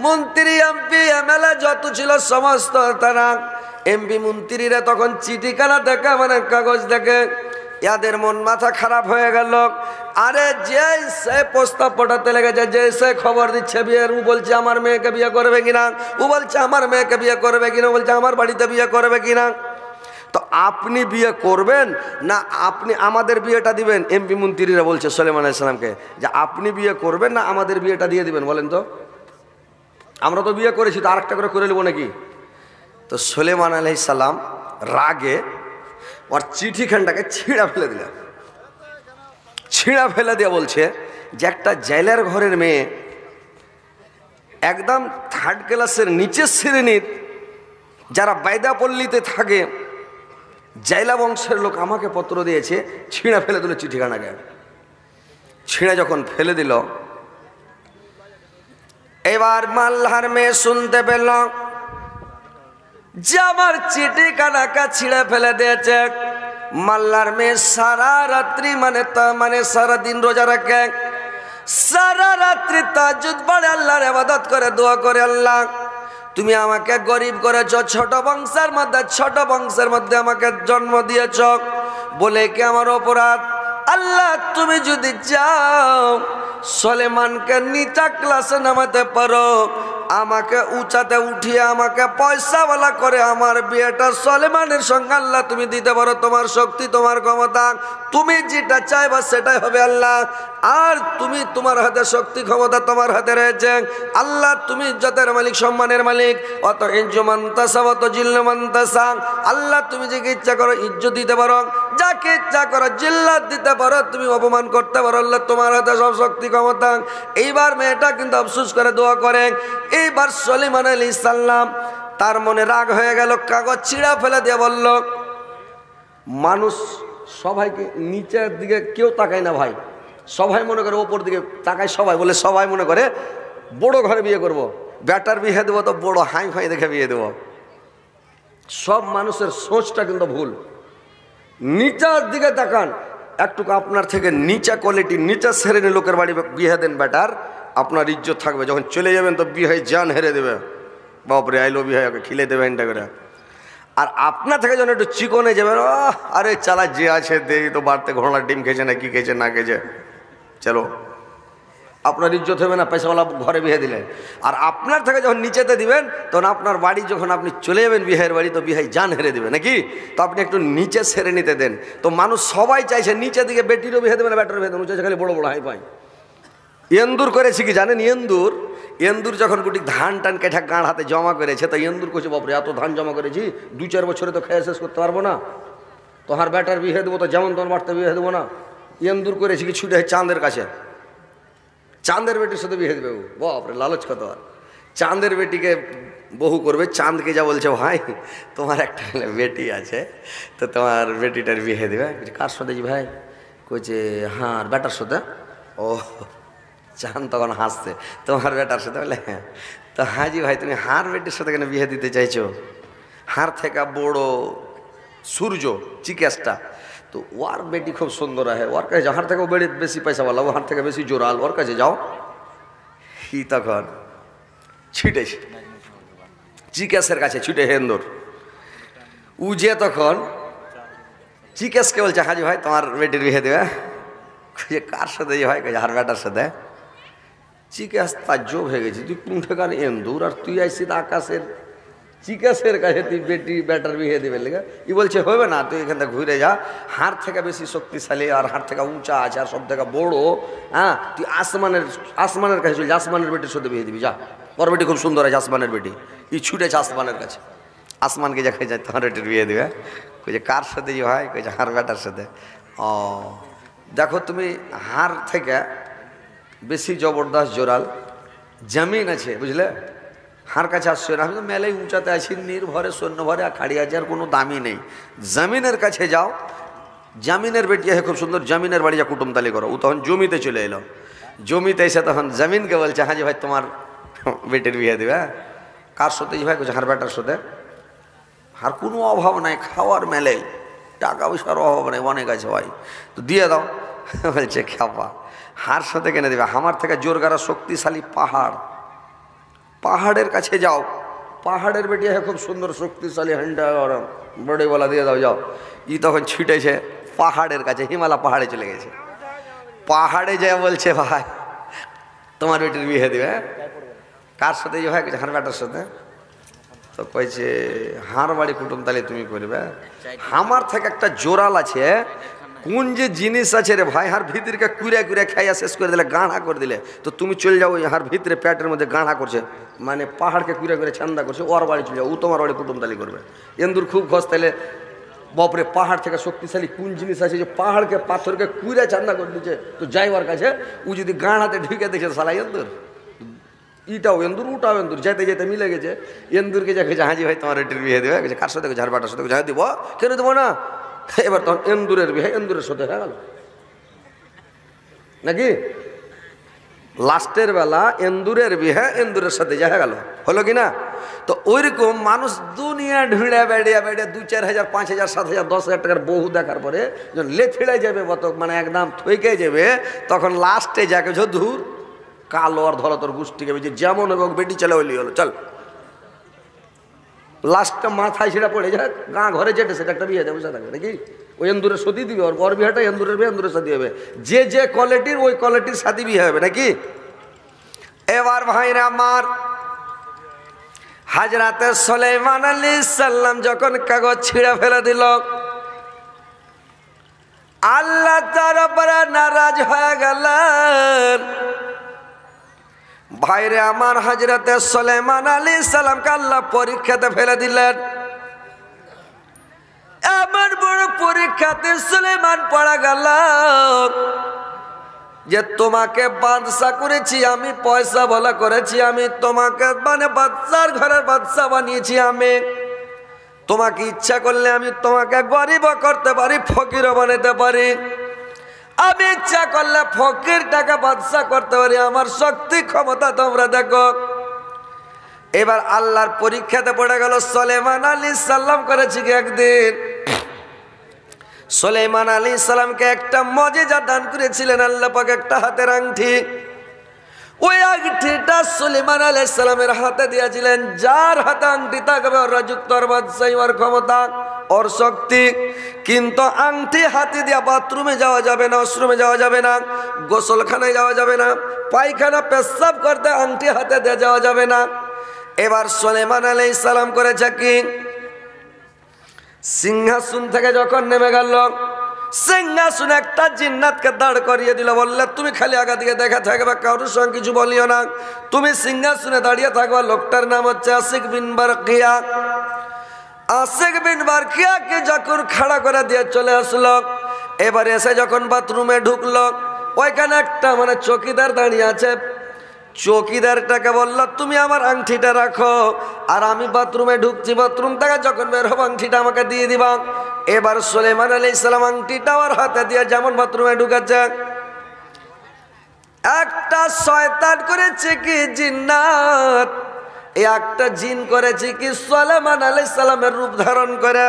মন্ত্রী MP MLA যত ছিল সমস্ত তারা এমপি মন্ত্রীরা তখন চিঠিখানা দেখে মানে কাগজ দেখে ইয়াদের মন মাথা খারাপ হয়ে গেল। আরে যে সে প্রস্তাব পাঠাতে লেগেছে, যে সে খবর দিচ্ছে বিয়ের, ও বলছে আমার মেয়েকে বিয়ে করবে কিনা, ও বলছে আমার মেয়েকে বিয়ে করবে কিনা, ও বলছে আমার বাড়িতে বিয়ে করবে কিনা। তো আপনি বিয়ে করবেন না আপনি আমাদের বিয়েটা দিবেন? এমপি মন্ত্রীরা বলছে সুলাইমান আলাইহিস সালামকে যে আপনি বিয়ে করবেন না আমাদের বিয়েটা দিয়ে দিবেন, বলেন তো। আমরা তো বিয়ে করেছি, তো আরেকটা করে নেবো নাকি? তো সুলাইমান আলাইহিস সালাম রাগে ওর চিঠিখানটাকে ছিঁড়া ফেলে দিলেন। ছিঁড়া ফেলে দিয়ে বলছে যে একটা জেলের ঘরের মেয়ে, একদম থার্ড ক্লাসের নিচের শ্রেণীর যারা বাইদাপল্লীতে থাকে, জেলা বংশের লোক আমাকে পত্র দিয়েছে। ছিঁড়া ফেলে দিল চিঠিখানাকে। ছিঁড়া যখন ফেলে দিল, এবার মাল্লার মেয়ে শুনতে পেল যে আমার চিঠিখানাকে ছিঁড়ে ফেলে দিয়েছে। মাল্লার মেয়ে সারা রাত্রি মানে সারা দিন রোজা রাখে, সারা রাত্রি তাহাজ্জুদ পড়ে, আল্লাহর ইবাদত করে, দোয়া করে, আল্লাহ তুমি আমাকে গরিব করেছ, ছোট বংশের মধ্যে আমাকে জন্ম দিয়েছ, বলে কি আমার অপরাধ? আল্লাহ তুমি যদি চাও সুলাইমানকে নিচা ক্লাসে নামাতে পারো, আমাকে উঁচাতে উঠিয়ে আমাকে পয়সাওয়ালা করে আমার বিয়েটা সুলাইমানের সঙ্গে আল্লাহ তুমি দিতে পারো। তোমার শক্তি, তোমার ক্ষমতা, তুমি যেটা চাইবা সেটাই হবে আল্লাহ। আর তুমি, তোমার হাতে শক্তি ক্ষমতা তোমার হাতে রয়েছে আল্লাহ। তুমি ইজ্জতের মালিক, সম্মানের মালিক। অত ইজ্জু মানতাসা অত জিল্লু মানতাসা। আল্লাহ তুমি যাকে ইচ্ছা করো ইজ্জত দিতে পারো, যাকে ইচ্ছা করো জিল্লাত দিতে পারো, তুমি অপমান করতে পারো। আল্লাহ তোমার হাতে সব শক্তি ক্ষমতা। এইবার মেয়েটা কিন্তু আফসোস করে দোয়া করে। এইবার সুলাইমান আলাইহিস সালাম তার মনে রাগ হয়ে গেল, কাগজ ছিঁড়া ফেলে দিয়ে বলল, মানুষ সবাইকে নিচের দিকে কেউ তাকায় না ভাই, সবাই মনে করে ওপর দিকে তাকায়। সবাই বলে, সবাই মনে করে বড় ঘরে বিয়ে করব, বেটার বিয়ে দেবো তো বড় হাই ফাই দেখে বিয়ে দেবো। সব মানুষের সোচটা কিন্তু ভুল। নিচার দিকে তাকান, একটু আপনার থেকে নিচা কোয়ালিটি, নিচা শ্রেণীর লোকের বাড়ি বিয়ে দেন বেটার, আপনার ইজ্জত থাকবে। যখন চলে যাবেন তো বিয়ে জান হেরে দেবে, বাপরে আইলো বিয়ে খিলে দেবে এটা করে। আর আপনার থেকে যখন একটু চিকনে যাবেন, আরে চালা যে আছে দেই তো, বাড়তে ঘোড়ার ডিম খেয়েছে না কি খেয়েছে না খেয়েছে, চলো, আপনার ইজ্জত হবে না পয়সাওয়ালা ঘরে বিয়ে দিলে। আর আপনার থেকে যখন নিচেতে দিবেন তখন আপনার বাড়ি যখন আপনি চলে যাবেন বিয়ের বাড়ি, তো বিয়ে জান হেরে দেবে নাকি। তো আপনি একটু নিচে সেরে নিতে দেন। তো মানুষ সবাই চাইছে নিচে দিকে বেটিরও বিয়ে দেবে না ব্যাটারও বিয়ে দেবে, চাইছে খালি বড় বড় হাই পাই। এন্দুর করেছি কি জানেন? এন্দুর যখন গুটি ধান টান কেঠা গাঁড় হাতে জমা করেছে, তো এন্দুর করছে বাপরে এত ধান জমা করেছি 2-4 বছরে তো খেয়ে শেষ করতে পারবো না, তো হার ব্যাটার বিয়ে দেবো, তো যেমন তখন বাড়তে বিয়ে দেবো না। এন্দুর করেছি কি ছুটে চাঁদের কাছে, চাঁদের বেটির সাথে বিয়ে দেবে। বাপরে লালচ কত! চাঁদের বেটিকে বহু করবে। চাঁদকে যা বলছে, ভাই তোমার একটা বেটি আছে, তো তোমার বেটিটার বিয়ে দেবে। কার সাথে ভাই? কইছে হ্যাঁ বেটার সাথে। ও চাঁদ তখন হাসছে, তোমার বেটার সাথে? বলে হ্যাঁ। তো হাজি ভাই তুমি হার বেটির সাথে কেন বিয়ে দিতে চাইছো? হার থেকে বড় সূর্য চিকেসটা, তো ওর বেটি খুব সুন্দর আছে, ওর কাছে যাও। হার থেকে বেড়ে বেশি পয়সাওয়ালা, ও হার থেকে বেশি জোরাল, ওর কাছে যাও। হি তখন ছিটেছে চিকেসের কাছে, ছুটে হেন্দুর উজে তখন চিকেসকে বলছে, হাজি ভাই তোমার বেটির বিয়ে দেবে। কার সাথে ভাই? হার বেটার সাথে। চিকেস তাজ্জব হয়ে গেছে, তুই কোন ঠেকার এন্দুর আর তুই আইসি আকাশের চিকেসের কাছে তুই বেটার বিয়ে দেবে লেগে। ই বলছে হবে না, তুই এখান থেকে ঘুরে যা, হার থেকে বেশি শক্তিশালী আর হার থেকে উঁচা আছে আর সব থেকে বড়। হ্যাঁ তুই আসমানের কাছে চল, আসমানের বেটির সাথে বিয়ে দিবি যা। ওর বেটি খুব সুন্দর আছে আসমানের বেটি। ই ছুটেছে আসমানের কাছে, আসমানকে যা যায় তোমার বেটির বিয়ে দেবে। কইছে কার সাথে ভাই? কইছে হার বেটার সাথে। ও দেখো তুমি হার থেকে বেশি জবরদস্ত জোরাল জমিন আছে, বুঝলে? হার কাছে আসছে না, আমি তো মেলাই উঁচাতে আছি, নির্ভরে সৈন্যভরে খাড়ি আছে, আর কোনো দামি নেই। জমিনের কাছে যাও, জমিনের বেটি আছে খুব সুন্দর, জমিনের বাড়ি যা কুটুমতালি করো। ও তখন জমিতে চলে এলো, জমিতে এসে তখন জমিনকে বলছে, হাজি ভাই তোমার বেটির বিয়ে দেবে। কার সাথে ভাই? কইছে হার বেটার সাথে। হার কোনো অভাব নাই, খাওয়ার মেলেই, টাকা পয়সার অভাব নেই, অনেক আছে ভাই, তো দিয়ে দাও। বলছে খাপা হার সাথে কেনে দেবে? আমার থেকে জোরগারা শক্তিশালী পাহাড়, পাহাড়ের কাছে যাও, পাহাড়ের বেটিয়া খুব সুন্দর শক্তিশালী হ্যান্ডা বড়িওয়ালা দিয়ে দাও, যাও। ই তখন ছুটেছে পাহাড়ের কাছে, হিমালয় পাহাড়ে চলে গেছে। পাহাড়ে যায় বলছে ভাই তোমার বেটির বিয়ে দিবে। কার সাথে যে হয় হার বেটার সাথে, তো কইছে হার বাড়ি কুটুম তাহলে তুমি করবে। আমার থেকে একটা জোরাল আছে, কোন যে জিনিস আছে রে ভাই, হার ভিতরকে কুড়ে কুড়ে খাইয়া শেষ করে দিলে, গাঁড়া করে দিলে, তো তুমি চলে যাও ওই হার ভিতরে পেটের মধ্যে গাঁড়া করছে, মানে পাহাড়কে কুড়ে কুড়ে ছান্দা করছে, ওর বাড়ি চলে যাও, ও তোমার বাড়ি কুটুম তালি করবে। এন্দুর খুব ঘষ, তাইলে বাপরে পাহাড় থেকে শক্তিশালী কোন জিনিস আছে যে পাহাড়কে পাথরকে কুড়ে চান্দা করে দিচ্ছে, তো যাইবার কাছে ও যদি গাঁড়াতে ঢুকে দেখে সালাই এন্দুর, ইটাও এন্দুর ওটাও এন্দুর, যেতে যেতে মিলে গেছে। এন্দুরকে যা খেয়েছে হাজি ভাই তোমার এটির বিয়ে দেবে, কার সাথে ঝাড়বাটার সাথে ঝাড় দিব, কেন দেবো না। এবার তখন এন্দুরের বিয়ে এন্দুরের সাথে হয়ে গেল নাকি, লাস্টের বেলা এন্দুরের বিয়ে এন্দুরের সাথে যা হয়ে গেল, হলো কি না। তো ওইরকম মানুষ দুনিয়া ঢুঁড়ে বেড়িয়া বেড়িয়া 2-4 হাজার 5 হাজার 7 হাজার 10 হাজার টাকার বহু দেখার পরে যখন লেছিড়ে যাবে বতক, মানে একদম থইকে যাবে, তখন লাস্টে যাকে ধুর কালো আর ধরো তোর গোষ্ঠীকে যেমন হোক বেটি চলে হইলি হলো চল, লাস্টটা মাথায় সেটা পড়ে যায়, গাঁ ঘরে যেটা সেটা একটা বিয়ে দেবে, বুঝা থাকবে নাকি। ওই এন্দুরের সতী দিবে, ওর বর বিয়েটা এন্দুরের বিয়ে এন্দুরের সাথে হবে, যে যে কোয়ালিটির ওই কোয়ালিটির সাথে বিয়ে হবে নাকি। এবার ভাইরা আমার হাজরাতে সুলাইমান আলাইহিস সালাম যখন কাগজ ছিঁড়ে ফেলে দিল, আল্লাহ তার উপরে নারাজ হয়ে গেলেন। ভাইরে আমার হযরতে সুলাইমান আলাইহিস সালামকে আল্লাহ পরীক্ষাতে ফেলে দিলেন। এমন বড় পরীক্ষাতে সুলাইমান পড়া গেল যে তোমাকে বাদশা করেছি আমি, পয়সা বলা করেছি আমি, তোমাকে মানে বাদশার ঘরের বাদশা বানিয়েছি আমি, তোমাকে ইচ্ছা করলে আমি তোমাকে গরিবও করতে পারি, ফকিরও বানাতে পারি, আমি ইচ্ছা করলে ফকিরটাকে বাদশা করতে পারি, আমার শক্তি ক্ষমতা তোমরা দেখো। এবার আল্লাহর পরীক্ষাতে পড়ে গেল। সুলাইমান আলাইহিস সালাম করেছি কি একদিন, সুলাইমান আলাইহিস সালামকে একটা মুজিজা দান করেছিলেন আল্লাহ পাক, একটা হাতের আংটি। ওই আংটিটা সুলাইমান আলাইহিস সালামের হাতে দিয়েছিলেন, যার হাতে আংটি থাকবে ওর রাজত্ব, ওর বাদশাহী, ওর ক্ষমতা, ওর শক্তি। কিন্তু আংটি হাতে দিয়া বাথরুমে যাওয়া যাবে না, ওয়াশরুমে যাওয়া যাবে না, গোসলখানায় যাওয়া যাবে না, পায়খানা পেশাব করতে আংটি হাতে দিয়ে যাওয়া যাবে না। এবার সুলাইমান আলাইহিস সালাম করেছে কি, সিংহাসন থেকে যখন নেমে গেল, সিংহাসনে একটা জিন্নাতকে দাঁড় করিয়ে দিল, বললে তুমি খালি আগা দিকে দেখা থাকবে, কারোর সঙ্গে কিছু বলিও না, তুমি সিংহাসনে দাঁড়িয়ে থাকবা। লোকটার নাম হচ্ছে আসিক বিন বারকিয়া। আসিক বিন বারকিয়াকে যখন খাড়া করে দিয়ে চলে আসলো, এবার এসে যখন বাথরুমে ঢুকলো, ওইখানে একটা মানে চৌকিদার দাঁড়িয়ে আছে। চৌকিদারটাকে বললো তুমি আমার আংটিটা রাখো, আর আমি বাথরুমে ঢুকছি, বাথরুম থেকে যখন বের হবো আংটিটা আমাকে দিয়ে দিবা। এবার সুলাইমান আলাইহিস সালাম আংটিটা ওর হাতে দিয়ে যেমন বাথরুমে ঢুকেছে, একটা শয়তান করেছে কি জিন্নাত, একটা জিন করেছে কি সুলাইমান আলাইহিস সালামের রূপ ধারণ করে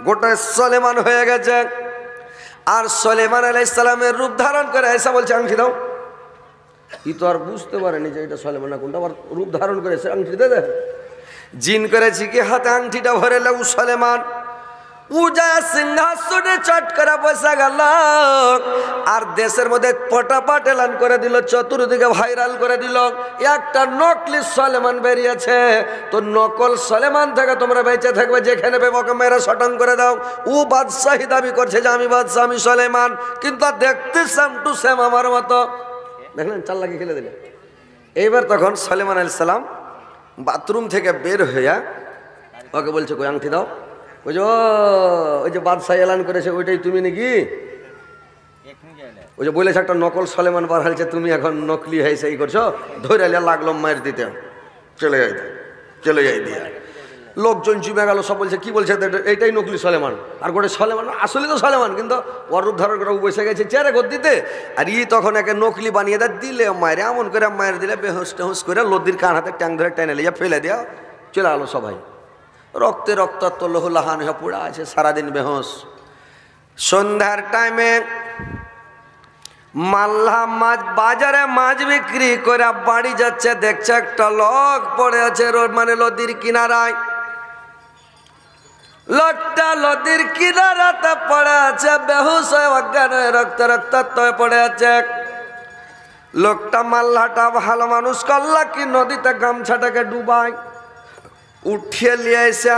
গোটা সুলাইমান হয়ে গেছে। আর সুলাইমান আলাইহিস সালামের রূপ ধারণ করে এসে বলছে আংটি দাও। ই তো আর বুঝতে পারেনি যে এটা সুলাইমান না কোনটা, আবার রূপ ধারণ করেছে, আংটি দে দে। জিন করেছি কি হাতে আংটিটা ভরে লেউ সুলাইমান উজা সিংহাসনে চট করে বসে গেল, আর দেশের মধ্যে পটাপট এলান করে দিল, চতুর্দিকে ভাইরাল করে দিল, একটা নকলি সুলাইমান বেরিয়েছে। তো নকল সুলাইমান থেকে তোমরা বেঁচে থাকবে, যেখানে বেবকে মেরে শটং করে দাও। ও বাদশাহী দাবি করছে যে আমি বাদশাহ, আমি সুলাইমান, কিন্তু দেখতে সেম টু সেম আমার মতো। দেখলেন, চাল লাগিয়ে খেলে দিলে। এইবার তখন সুলাইমান আলাইহিস সালাম বাথরুম থেকে বের হইয়া ওকে বলছে কই আংটি দাও। ওই যে বাদশাহ এলান করেছে ওইটাই তুমি নাকি? ওই যে বলেছে একটা নকল সুলাইমান বার হয়েছে, তুমি এখন নকলি হয়েছে এই করছো, ধরে লাগলো মায়ের দিতে, চলে যাই চলে যাই দিয়ে লোকজন জমে গেল, সব বলছে কি বলছে এইটাই নকলি সুলাইমান। আর গোটে সুলাইমান আসলে তো সুলাইমান, কিন্তু ওর রূপ ধারণ করে বসে গেছে চেয়ারে গদ্দিতে, আর ই তখন একে নকলি বানিয়ে দেয়, দিলে মায়ের এমন করে মায়ের দিলে বেহুশ টেহুস করে লদির কান হাতে ট্যাং ধরে টেনে লিয়ে ফেলে দেওয়া, চলে গেলো সবাই। রক্তে রক্তাক্ত লহুলাহান হয়ে পড়া আছে সারাদিন বেহুশ। সন্ধ্যার টাইমে মাল্লা মাছ বাজারে মাছ বিক্রি করে বাড়ি যাচ্ছে, দেখছে একটা লোক পড়ে আছে মানে নদীর কিনারায়। লোকটা নদীর কিনারাতে পড়ে আছে, বেহুশ হয়ে অজ্ঞান হয়ে রক্তাক্ত হয়ে পড়ে আছে। লোকটা মাল্লাটা ভালো মানুষ করলা কি নদীতে গামছাটাকে ডুবায়, উঠিয়ে নিয়ে এসে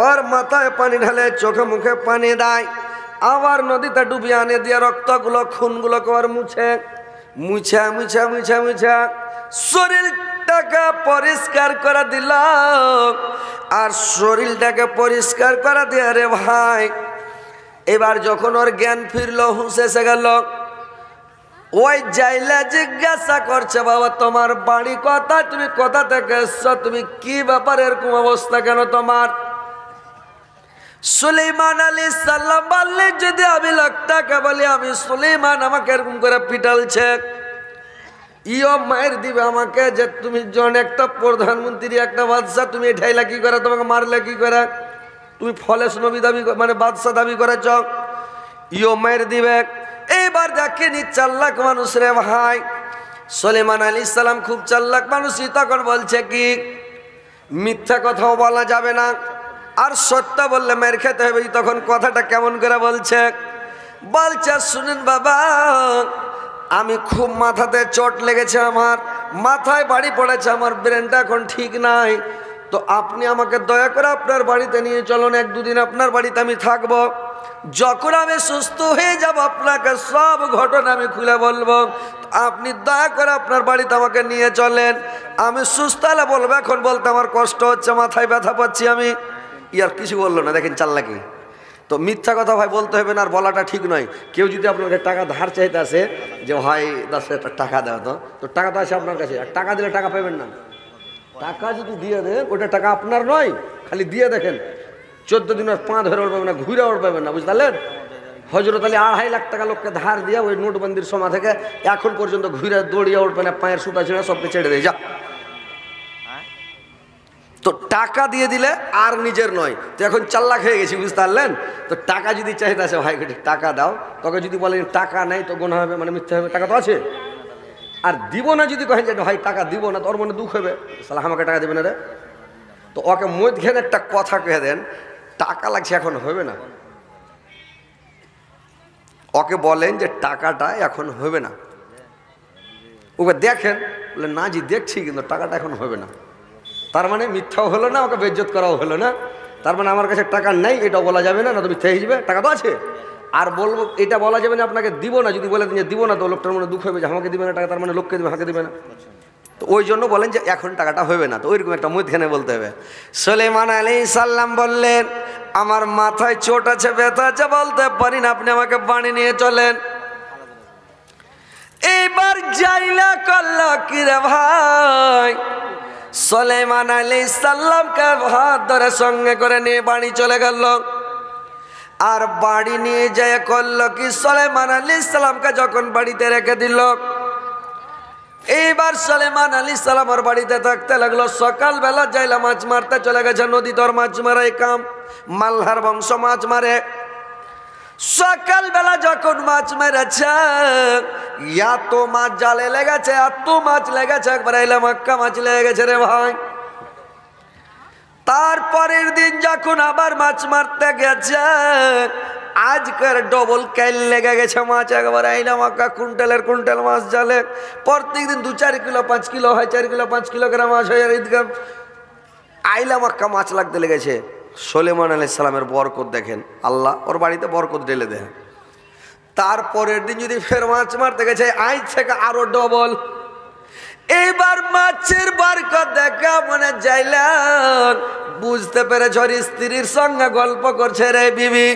ওর মাথায় পানি ঢালে, চোখে মুখে পানি দেয়, আবার নদীতে ডুবিয়ে আনে দিয়ে রক্তগুলো খুনগুলোকে আর মুছে মুছে মুছে মুছে মুছে শরীরটাকে পরিষ্কার করে দিল। আর শরীরটাকে পরিষ্কার করে দিয়ে রে ভাই, এবার যখন ওর জ্ঞান ফিরলো, হুঁশ এসে গেল, ওই জাইলা জিজ্ঞাসা করছে, বাবা তোমার বাড়ি কোথায়, তুমি কোথা থেকে এসছো, তুমি কি ব্যাপার, এরকম অবস্থা কেন তোমার? সুলাইমান আলাইহিস সালাম বললেন, যদি আমি লোকটাকে বলি আমি সুলাইমান, আমাকে এরকম করে পিটালছে, ইও মায়ের দিবে আমাকে যে তুমি জন একটা প্রধানমন্ত্রী, একটা বাদশাহ, তুমি ঢাইলা কি করে, তোমাকে মারলে কি করে, তুমি ফলেস নবী দাবি মানে বাদশাহ দাবি করেছ, ইও মায়ের দিবে। এইবার দেখেনি চাল্লাক মানুষ রে ভাই, সুলাইমান আলাইহিস সালাম খুব চাল্লাক মানুষই, তখন বলছে কি মিথ্যা কথাও বলা যাবে না, আর সত্য বললে মেরে খেতে হবে। তখন কথাটা কেমন করে বলছে, শুনুন বাবা, আমি খুব মাথাতে চোট লেগেছে, আমার মাথায় বাড়ি পড়েছে, আমার ব্রেনটা এখন ঠিক নাই, তো আপনি আমাকে দয়া করে আপনার বাড়িতে নিয়ে চলুন, 1-2 দিন আপনার বাড়িতে আমি থাকবো, যখন আমি সুস্থ হয়ে যাব আপনাকে সব ঘটনা আমি খুলে বলবো, আপনি দয়া করে আপনার বাড়িতে আমাকে নিয়ে চলেন, আমি সুস্থ হলে বলবো, এখন বলতে আমার কষ্ট হচ্ছে, মাথায় ব্যথা পাচ্ছি আমি। ইয়ার কিছু বললো না, দেখেন চাল্লাকি। তো মিথ্যা কথা ভাই বলতে হবে না, আর বলাটা ঠিক নয়। কেউ যদি আপনাকে টাকা ধার চাইতে আসে যে ভাই 10,000 টাকা দাও, তো টাকা তো আসে আপনার কাছে, আর টাকা দিলে টাকা পাবেন না। টাকা যদি দিয়ে দেন, ওটা টাকা আপনার নয়, খালি দিয়ে দেখেন 14 দিন আর পা ধরে উঠবেন না, ঘুরে উঠবেন না, বুঝতে পারলেন? হজরত আলী 2.5 লাখ টাকা লোককে ধার দিয়ে ওই নোটবন্দির সময় থেকে এখন পর্যন্ত ঘুরে দৌড়িয়ে উঠবে না, পায়ের সুতা ছেড়ে সবকে ছেড়ে দিয়ে যা। তো টাকা দিয়ে দিলে আর নিজের নয়, তো এখন চাল্লাক হয়ে গেছি, বুঝতে পারলেন? তো টাকা যদি চাইতে আসে, ভাই টাকা দাও, তোকে যদি বলেন টাকা নেই তো গোনা হবে, মানে মিথ্যা হবে, টাকা তো আছে। আর দিব না যদি কহেন যে ভাই টাকা দিব না, তোর মনে দুঃখ হবে, সালা আমাকে টাকা দেবে না রে, তো ওকে মধ্যখানে একটা কথা কে দেন, টাকা লাগছে এখন হবে না, ওকে বলেন যে টাকাটা এখন হবে না, ওকে দেখেন, বলে না জি দেখছি, কিন্তু টাকাটা এখন হবে না, তার মানে মিথ্যাও হলো না, ওকে বেজ্জত করাও হলো না, তার মানে আমার কাছে টাকা নেই এটাও বলা যাবে না, না তো মিথ্যা হয়ে যাবে, টাকা তো আছে। আর বলবো এটা বলা যাবে না আপনাকে দিব না, যদি বলে যে দিব না তো লোকটার মনে দুঃখ হবে যে আমাকে দিবে না টাকা, তার মানে লোককে দিবে, হাঁকে দিবে না, তো ওই জন্য বলেন যে এখন টাকাটা হবে না, তো ওইরকম একটা মধ্যখানে বলতে হবে। সুলাইমান আলাইহিস সালাম বললেন, আমার মাথায় চোট আছে, ব্যথা আছে, বলতে পারি না, আপনি আমাকে বাড়ি নিয়ে চলেন। এইবার যাইলা করলো কি রে ভাই, সুলাইমান আলাইহিস সালামকে হাত ধরে সঙ্গে করে নিয়ে বাড়ি চলে গেল। আর বাড়ি নিয়ে যায় করলো কি, সুলাইমান আলাইহিস সালামকে যখন বাড়িতে রেখে দিল, এইবার সুলাইমান আলাইহিস সালাম ওর বাড়িতে থাকতে লাগলো। সকালবেলা যাইলা মাছ মারতে চলে গেছে, নদী তোর মাছ মারাই কাম, মাল্লার বংশ মাছ মারে। সকালবেলা যখন মাছ মেরেছে, এত মাছ জালে লেগেছে, এত মাছ লেগেছে, একবার এলাম মক্কা মাছ লেগে গেছে রে ভাই। তারপরের দিন যখন আবার মাছ মারতে গেছে, আজকের ডবল কাইল লেগে গেছে মাছ, একবার আইলাম মক্কা কুইন্টালের কুইন্টাল মাছ জালে, প্রত্যেক দিন 2-4 কিলো 5 কিলো হয়, 4 কিলো 5 কিলোগ্রাম মাছ হয়, আর ঈদগা আইলা মক্কা মাছ লাগতে লেগেছে। সুলাইমান আলাইহিস সালামের বরকত দেখেন, আল্লাহ ওর বাড়িতে বরকত ঢেলে দেয়। তারপরের দিন যদি ফের মাছ মারতে গেছে, আজ থেকে আরো ডবল। এইবার মাছের বরকত দেখা মনে যাইলেন, বুঝতে পেরে ঝড় স্ত্রীর সঙ্গে গল্প করছে, রে বিবি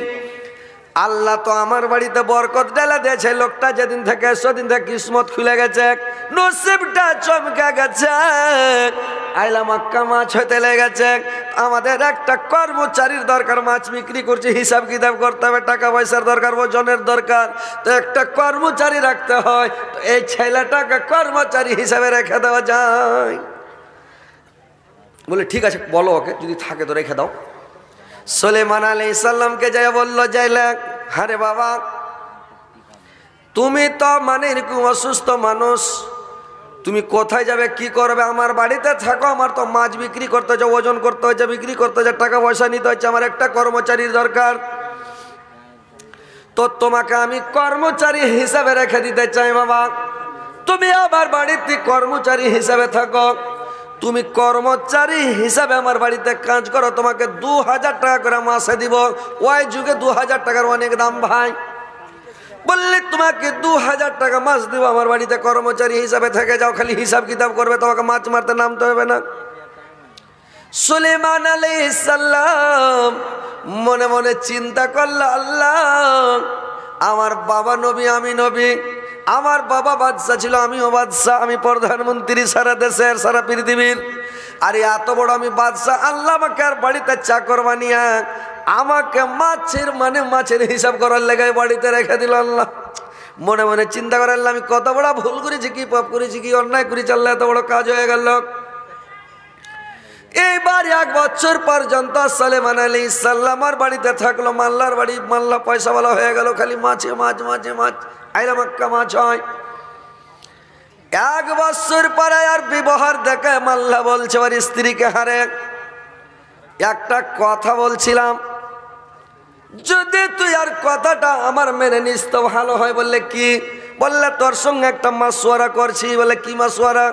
আল্লাহ তো আমার বাড়িতে বরকত ঢেলে দিয়েছে, লোকটা যেদিন থেকে সেদিন থেকে কিসমত খুলে গেছে, নসিবটা চমকে গেছে, আইলা মক্কা মাছ হইতে লেগেছে। আমাদের একটা কর্মচারীর দরকার, মাছ বিক্রি করছে, হিসাব কিতাব করতে হবে, টাকা পয়সার দরকার, ওজনের দরকার, তো একটা কর্মচারী রাখতে হয়, তো এই ছেলেটাকে কর্মচারী হিসাবে রেখে দেওয়া যায়। বলে ঠিক আছে বলো ওকে, যদি থাকে তো রেখে দাও। সুলাইমান আলাইহিস সালামকে যাই বললো, যাইলে, আরে বাবা তুমি তো মানে এরকম অসুস্থ মানুষ, তুমি কোথায় যাবে কি করবে? আমার বাড়িতে থাকো, আমার তো মাছ বিক্রি করতে হচ্ছে, ওজন করতে হচ্ছে, বিক্রি করতে হচ্ছে, টাকা পয়সা নিতে হচ্ছে, আমার একটা কর্মচারীর দরকার। তো তোমাকে আমি কর্মচারী হিসাবে রেখে দিতে চাই বাবা, তুমি আমার বাড়িতে কর্মচারী হিসাবে থাকো। তুমি কর্মচারী হিসাবে আমার বাড়িতে কাজ করো, তোমাকে 2000 টাকা করে মাসে দিব। ওই যুগে 2000 টাকার অনেক দাম ভাই। বললে তোমাকে 2000 টাকা মাস দিব, আমার বাড়িতে কর্মচারী হিসাবে থেকে যাও, খালি হিসাব কিতাব করবে, তোমাকে মাছ মারতে নামতে হবে না। সুলাইমান আলাইহিস সালাম মনে মনে চিন্তা করল, আল্লাহ আমার বাবা নবী, আমি নবী, আমার বাবা বাদশা ছিল, আমিও বাদশা, আমি প্রধানমন্ত্রী সারা দেশের সারা পৃথিবীর, আর এত বড় আমি বাদশা, আল্লাহ আমাকে আর বাড়িতে চাকর বানিয়ে আমাকে মাছের হিসাব করার লেগে বাড়িতে রেখে দিল। আল্লাহ মনে মনে চিন্তা করে, আল্লাহ আমি কত বড় ভুল করেছি, কি পাপ করেছি, কি অন্যায় করেছি, আল্লাহ এত বড় কাজ হয়ে গেল। এইবার 1 বছর পর্যন্ত সুলাইমান আলাইহিস সালামের বাড়িতে থাকলো। মাল্লার বাড়ি, মাল্লা পয়সাওয়ালা হয়ে গেল, খালি মাছে মাছ মাছে মাছ, আইলা মক্কা মাছ হয়। 1 বছর পরে আর ব্যবহার দেখে মাল্লা বলছে ওর স্ত্রীকে, হারে একটা কথা বলছিলাম, যদি তুই আর কথাটা আমার মেনে নিস তো ভালো হয়। বললে কি? বললে তোর সঙ্গে একটা মাসওয়ারা করছি। বলে কি মাসওয়ারা?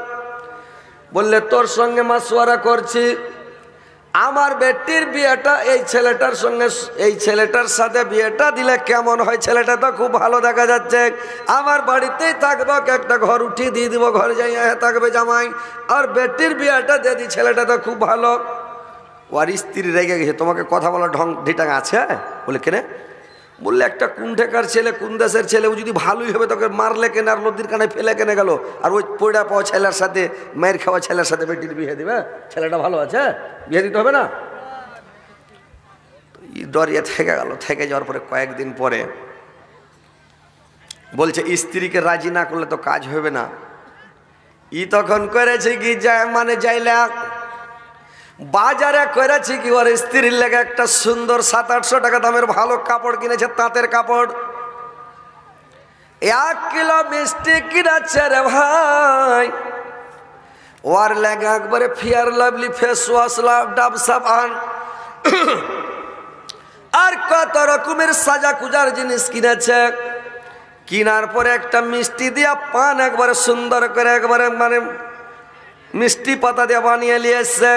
বললে তোর সঙ্গে মাসওয়ারা করছি, আমার বেটির বিয়েটা এই ছেলেটার সঙ্গে, এই ছেলেটার সাথে বিয়েটা দিলে কেমন হয়? ছেলেটা তো খুব ভালো দেখা যাচ্ছে, আমার বাড়িতেই থাকবো, একটা ঘর উঠিয়ে দিয়ে দিব, ঘরে যাই থাকবে জামাই, আর বেটির বিয়েটা দিয়ে দিই, ছেলেটা তো খুব ভালো। ওর স্ত্রী রেগে গেছে, তোমাকে কথা বলার ঢং ঢিটাং আছে? বলে কেনে? বললে একটা কুণ্ঠেকার ছেলে, কোন দেশের ছেলে, ও যদি ভালোই হবে তোকে মারলে কেন, আর নদীর কানে ফেলে কেনে গেল, আর ওই পয়ডা পাওয়া ছেলের সাথে, মায়ের খাওয়া ছেলের সাথে বেটির বিয়ে দিবে? ছেলেটা ভালো আছে, বিয়ে দিতে হবে না? ডরিয়ে থেকে গেল। থেকে যাওয়ার পরে কয়েকদিন পরে বলছে স্ত্রীকে রাজি না করলে তো কাজ হবে না। তখন করেছে কি, যাইলা বাজারে করেছি কি, ওর স্ত্রীর লেগে একটা সুন্দর 700-800 টাকা দামের ভালো কাপড় কিনেছে, তাঁতের কাপড়। 1 কিলো মিষ্টি কিনেছে রে ভাই, ওর লেগে একবারে ফেয়ার লাভলি ফেস ওয়াশ, ডাব সাবান, আর কত রকমের সাজা কুজার জিনিস কিনেছে। কিনার পরে একটা মিষ্টি দিয়া পান একবারে সুন্দর করে, একবারে মানে মিষ্টি পাতা দিয়ে বানিয়ে নিয়ে এসছে।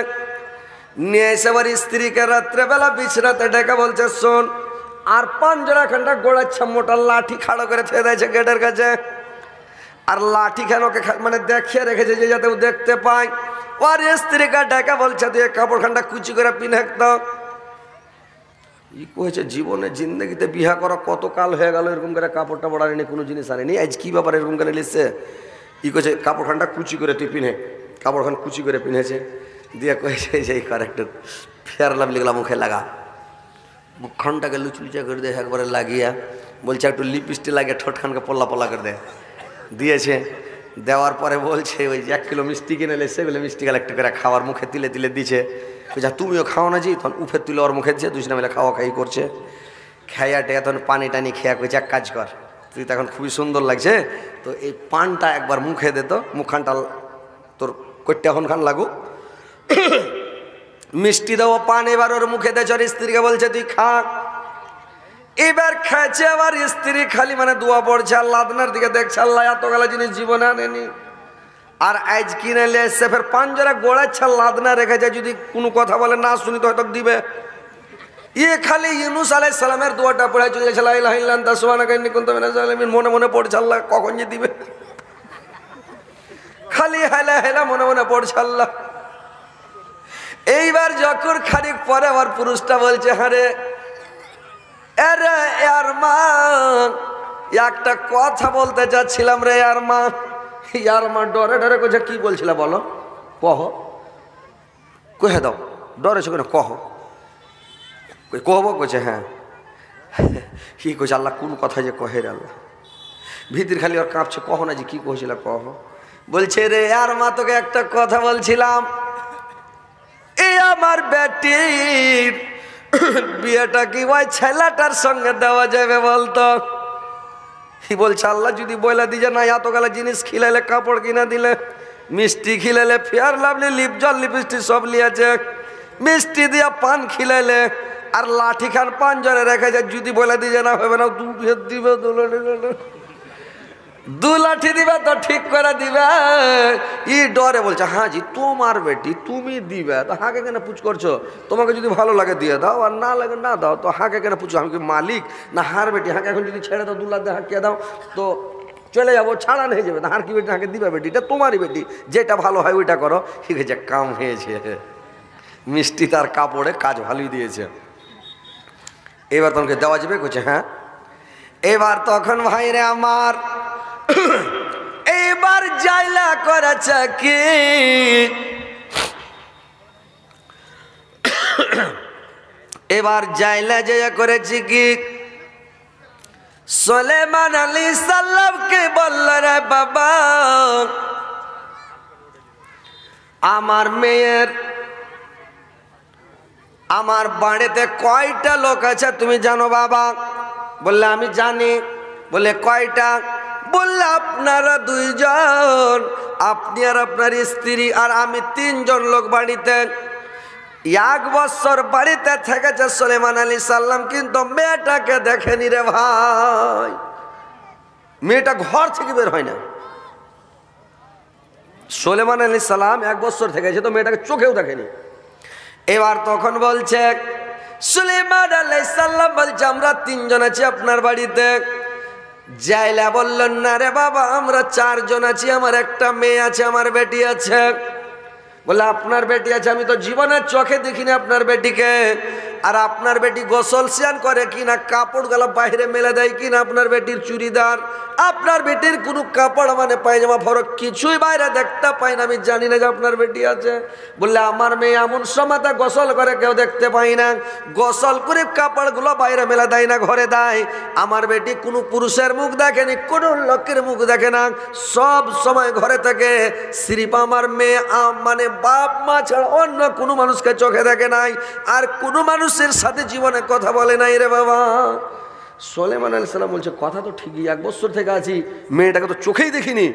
নিয়ে এসে আবার স্ত্রীকে রাত্রেবেলা বিছরাতে ডেকে বলছে, শোন, আর 5 জোড়া খানটা গোড়াচ্ছা মোটা লাঠি খাড়ো করে থুয়ে দিয়েছে গেটের কাছে, আর লাঠি খান ওকে মানে দেখিয়ে রেখেছে যে যাতে ও দেখতে পায়। ওর স্ত্রীকে ডেকে বলছে, তুই কাপড় খানটা কুচি করে পিনে তো। কয়েছে জীবনে জিন্দগিতে বিহা করা কত কাল হয়ে গেল, এরকম করে কাপড় টাপড় আনেনি, কোনো জিনিস আনেনি, আজ কি ব্যাপার এরকম করে লিখছে? কয়েছে কাপড় খানটা কুচি করে তুই পিনে, কাপড় খান কুচি করে পিনেছে। দিয়ে কয়েছে যে কর একটু ফেয়ার লাভলি গুলা মুখে লাগা, মুখখানটাকে লুচলুচা করে দিয়ে একবারে লাগিয়া বলছে একটু লিপস্টিক লাগিয়ে ঠোঁটখানকে পল্লা পল্লা করে দে। দিয়েছে, দেওয়ার পরে বলছে ওই 1 কিলো মিষ্টি কিনে এলে সেগুলো মিষ্টি গেলে একটু করে খাওয়ার মুখে তিলে তিলে দিচ্ছে। যা তুমিও খাও না জি, তখন উফের তুলে ওর মুখে দিচ্ছে, 2 মিলে খাওয়া খাই করছে। খাইয়া টেয়া তখন পানি টানি খেয়া কইছে, এক কাজ কর, তুই তো এখন খুবই সুন্দর লাগছে, তো এই পানটা একবার মুখে দে, তো মুখখানটা তোর কইটা এখন খান লাগু, মিষ্টি দেবো, পান এবার ওর মুখে দে। ওর স্ত্রীকে বলছে তুই খা। এবার খাইছে, আবার স্ত্রী খালি মানে দোয়া পড়ছে, আর লাদনার দিকে দেখছে, আল্লাহ এত গেলা জিনিস জীবনে আনেনি, আর আজ কিনে নিয়ে এসছে, ফের 5 জোড়া গোড়াচ্ছা লাদনা রেখেছে, যদি কোনো কথা বলে না শুনি তো হয়তো দিবে। খালি ইউনূস আলাইহিস সালামের দোয়াটা পড়ে চলে গেছে, লা ইলাহা ইল্লা আনতা সুবহানাকা ইন্নী কুনতু মিনাজ জালিমিন। মনে মনে পড়ছে, আল্লাহ কখন যে দিবে, খালি হেলা হেলা মনে মনে পড়ছে আল্লাহ। এইবার যখন খানিক পরে আমার পুরুষটা বলছে, হারে আরে আর মা, একটা কথা বলতে যাচ্ছিলাম রে আর মা। ইয়ার মা ডরে ডরে কইছে, কি বলছিল বলো, কহ, কহে দাও, ডরেছো কেন, কহ, কহব, কইছে হ্যাঁ। কি কইছে, আল্লাহ কোন কথা যে কহে রে আল্লাহ, ভিতর খালি ওর কাঁপছে, কহ না যে কি কইছিল, কহ। বলছে রে আর মা, তোকে একটা কথা বলছিলাম, এই আমার বেটির বিয়েটা কি ওই ছেলেটার সঙ্গে দেওয়া যাবে বলতো? কি বলছে আল্লাহ যদি বইলা দিয়ে না এতগুলা জিনিস খিলাইলে, কাপড় কিনা দিলে, মিষ্টি খিলাইলে, ফেয়ার লাভলি, লিপ জল, লিপস্টিক সব লিয়েছে, মিষ্টি দিয়া পান খিলাইলে, আর লাঠি খান পান জনে রেখে যায়, যদি বলে দিয়ে না হবে না, দিবে দু লাঠি দিবে তো ঠিক করে দিবে। ই ডরে বলছে হ্যাঁ জি তোমার বেটি তুমি দিবে, তো হাঁকে কেন পুছ করছো? তোমাকে যদি ভালো লাগে দিয়ে দাও, আর না লাগে না দাও, তো হাঁকে কেন পুছো? আমি কি মালিক না হার বেটি? হাঁকে এখন যদি ছেড়ে দাও, 2 লাখ দিয়ে হাঁকিয়ে দাও তো চলে যাবো, ছাড়ান হয়ে যাবে। হার কি বেটি হাঁকে দিবে? বেটি এটা তোমারই বেটি, যেটা ভালো হয় ওইটা করো। ঠিক আছে, কাম হয়েছে, মিষ্টি তার কাপড়ে কাজ ভালোই দিয়েছে। এবার তোমাকে দেওয়া যাবে? করছে হ্যাঁ। এবার তখন ভাইরে আমার এবার জাইলা করেছে কি, এবার জাইলা জয়া করেছি কি, সুলাইমান আলাইহিস সালামকে বলল রে বাবা আমার মেয়ের, আমার বাড়িতে কয়টা লোক আছে তুমি জানো বাবা? বললে আমি জানি। বলে কয়টা? বললে আপনারা 2 জন, আপনি আর আপনার স্ত্রী, আর আমি 3 জন লোক বাড়িতে। 1 বছর বাড়িতে থেকেছে সুলাইমান আলাইহিস সালাম, কিন্তু মেয়েটাকে দেখেনি রে ভাই। মেয়েটা ঘর থেকে বের হয় না। সুলাইমান আলাইহিস সালাম 1 বছর থেকেছে, তো মেয়েটাকে চোখেও দেখেনি। এবার তখন বলছে সুলাইমান আলাইহিস সালাম বলছে আমরা 3 জন আছি আপনার বাড়িতে। জাইলা বললেন না রে বাবা আমরা 4 জন আছি, আমার একটা মেয়ে আছে, আমার বেটি আছে। বলে আপনার বেটি আছে? আমি তো জীবনের চোখে দেখিনি আপনার বেটিকে। আর আপনার বেটি গোসল স্নান করে কিনা, কাপড়গুলো বাইরে মেলে দেয় কিনা, আপনার বেটির চুড়িদার, আপনার বেটির কোনো কাপড় মানে পায়জামা ফরক কিছুই বাইরে দেখতে পাই না, আমি জানি না যে আপনার বেটি আছে। বললে আমার মেয়ে এমন সময় গোসল করে কেউ দেখতে পাই না, গোসল করে কাপড়গুলো বাইরে মেলে দেয় না, ঘরে দেয়। আমার বেটি কোনো পুরুষের মুখ দেখেনি, কোনো লোকের মুখ দেখে না, সব সময় ঘরে থাকে। সিরিপ আমার মেয়ে মানে বাপ মা ছাড়া অন্য কোনো মানুষকে চোখে দেখে নাই, আর কোনো মানুষের সাথে জীবনে কথা বলে নাই রে বাবা। সুলাইমান আলাইহিস সালাম বলছে কথা তো ঠিকই, 1 বছর থেকে আছি, মেয়েটাকে তো চোখেই দেখিনি।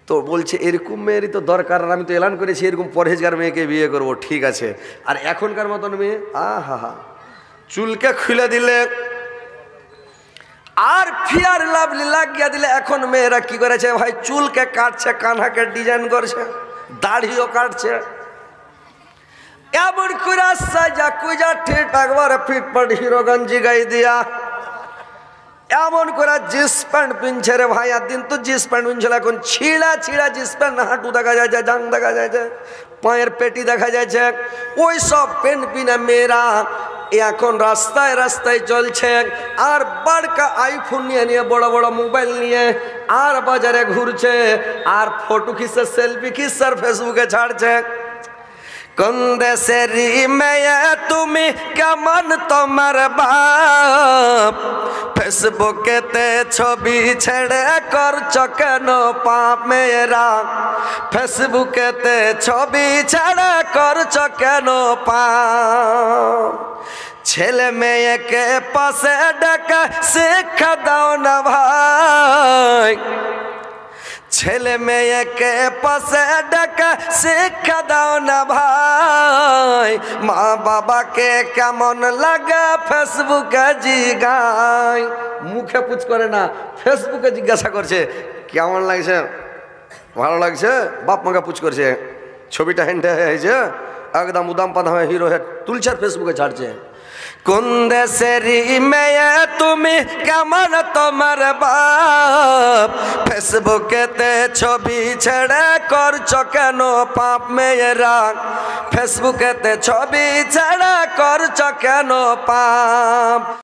তো বলছে এরকম মেয়েরই তো দরকার, আর আমি তো এলান করেছি এরকম পরহেজগার মেয়েকে বিয়ে করব। ঠিক আছে, আর এখনকার মতন মেয়ে আহা চুলকে খুলে দিলে আর ফেয়ার লাভলি লাগিয়ে দিলে। এখন মেয়েরা কি করেছে ভাই, চুলকে কাটছে, কানহাকে ডিজাইন করছে, দাড়িও কাটছে, এমন করে সাজা কুজা ঠিক একবার ফিটফাট হিরো গঞ্জি গাই দিয়া এমন করে জিন্স প্যান্ট পিনছে রে ভাই। আর দিন তো জিন্স প্যান্ট পিনছিল, এখন ছিঁড়া ছিঁড়া জিন্স প্যান্ট, হাঁটু দেখা যাচ্ছে, জাং দেখা যাচ্ছে, পায়ের পেটি দেখা যাচ্ছে, ওই সব প্যান্ট পিনা মেয়েরা এখন রাস্তায় রাস্তায় চলছে। আর বড়কা আইফোন নিয়ে নিয়ে, বড় বড় মোবাইল নিয়ে আর বাজারে ঘুরছে, আর ফটো খিসে সেলফি খিসে ফেসবুকে ছাড়ছে। কোন দেশের মেয়ে তুমি, কেমন তোমার বাপ, ফেসবুকেতে ছবি ছেড়ে করছ কেন পাপ? মেয়েরা ফেসবুকেতে ছবি ছেড়ে করছ কেন পাপ? ছেলে মেয়েকে পাশে ডেকে শিক্ষা দাও না ভাই, ছেলে মেয়েকে পাশে ডেকে শিক্ষা দাও না ভাই। মা বাবাকে কেমন লাগে ফেসবুকে জিগায়, মুখে পুছ করে না, ফেসবুকে জিজ্ঞাসা করছে কেমন লাগছে, ভালো লাগছে, বাপ মাকে পুছ করছে, ছবিটা হেন্টে হয়েছে, একদম উদাম পাদা হয়ে হিরো হেড তুলছে, ফেসবুকে ছাড়ছে। কোন দেশের মেয়ে তুমি, কেমন তোমার বাপ, ফেসবুকেতে ছবি ছেড়ে করছ কেন পাপ? মেয়েরা ফেসবুকেতে ছবি ছেড়ে করছ কেন পাপ?